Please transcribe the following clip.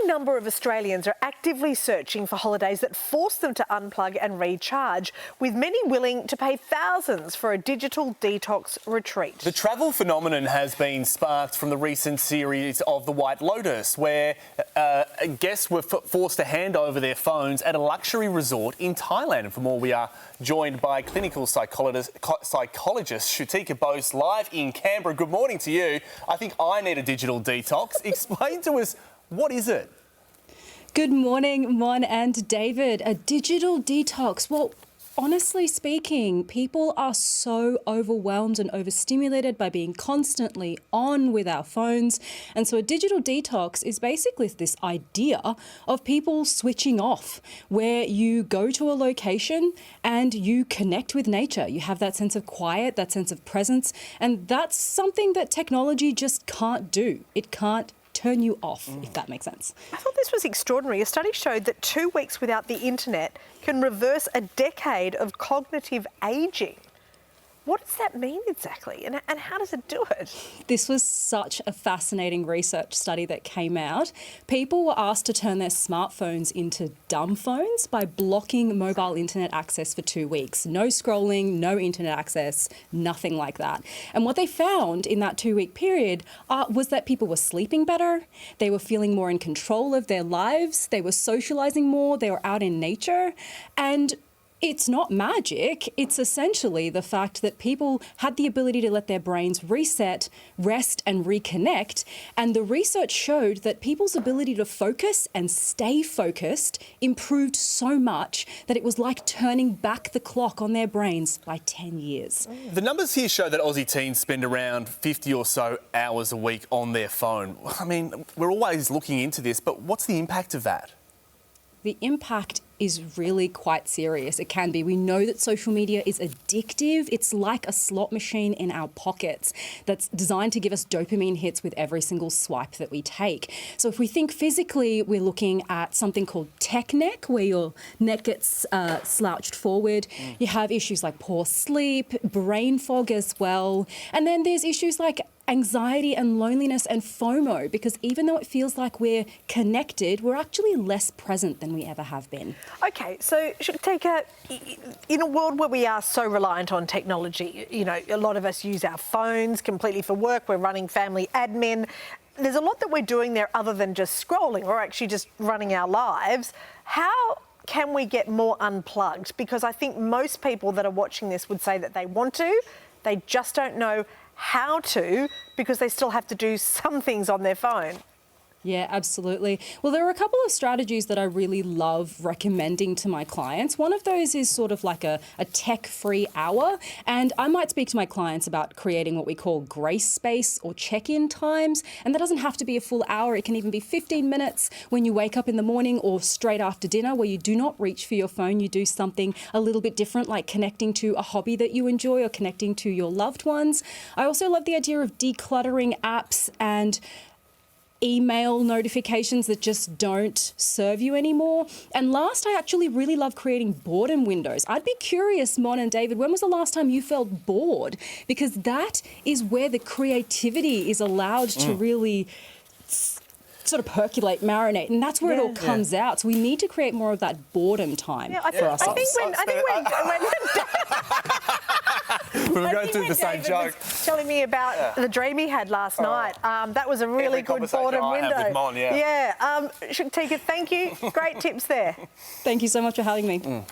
number of Australians are actively searching for holidays that force them to unplug and recharge, with many willing to pay thousands for a digital detox retreat. The travel phenomenon has been sparked from the recent series of The White Lotus, where guests were forced to hand over their phones at a luxury resort in Thailand. And for more, we are joined by clinical psychologist Shuktika Bose, live in Canberra. Good morning to you. I think I need a digital detox. Explain to us, what is it? Good morning, Mon and David. A digital detox. Well, honestly speaking, people are so overwhelmed and overstimulated by being constantly on with our phones. And so a digital detox is basically this idea of people switching off, where you go to a location and you connect with nature. You have that sense of quiet, that sense of presence, and that's something that technology just can't do. It can't turn you off, if that makes sense. I thought this was extraordinary. A study showed that 2 weeks without the internet can reverse a decade of cognitive ageing. What does that mean exactly, and how does it do it? This was such a fascinating research study that came out. People were asked to turn their smartphones into dumb phones by blocking mobile internet access for 2 weeks. No scrolling, no internet access, nothing like that. And what they found in that 2-week period was that people were sleeping better, they were feeling more in control of their lives, they were socialising more, they were out in nature, and it's not magic. It's essentially the fact that people had the ability to let their brains reset, rest and reconnect. And the research showed that people's ability to focus and stay focused improved so much that it was like turning back the clock on their brains by 10 years. The numbers here show that Aussie teens spend around 50 or so hours a week on their phone. I mean, we're always looking into this, but what's the impact of that? The impact is really quite serious. It can be. We know that social media is addictive. It's like a slot machine in our pockets that's designed to give us dopamine hits with every single swipe that we take. So if we think physically, we're looking at something called tech neck, where your neck gets slouched forward. You have issues like poor sleep, brain fog as well. And then there's issues like anxiety and loneliness and FOMO, because even though it feels like we're connected, we're actually less present than we ever have been. Okay, so Shuktika, in a world where we are so reliant on technology, you know, a lot of us use our phones completely for work, we're running family admin, there's a lot that we're doing there other than just scrolling or actually just running our lives. How can we get more unplugged? Because I think most people that are watching this would say that they want to, they just don't know how to, because they still have to do some things on their phone. Yeah, absolutely. Well, there are a couple of strategies that I really love recommending to my clients. One of those is sort of like a tech-free hour. And I might speak to my clients about creating what we call grace space or check-in times. And that doesn't have to be a full hour. It can even be 15 minutes when you wake up in the morning or straight after dinner, where you do not reach for your phone. You do something a little bit different, like connecting to a hobby that you enjoy or connecting to your loved ones. I also love the idea of decluttering apps and email notifications that just don't serve you anymore. And last, I actually really love creating boredom windows. I'd be curious, Mon and David, when was the last time you felt bored? Because that is where the creativity is allowed to really sort of percolate, marinate, and that's where it all comes out. So we need to create more of that boredom time for ourselves. We were going through the same joke. Telling me about the dream he had last night. That was a really good boredom window. With Mon, Shuktika, thank you. Great tips there. Thank you so much for having me.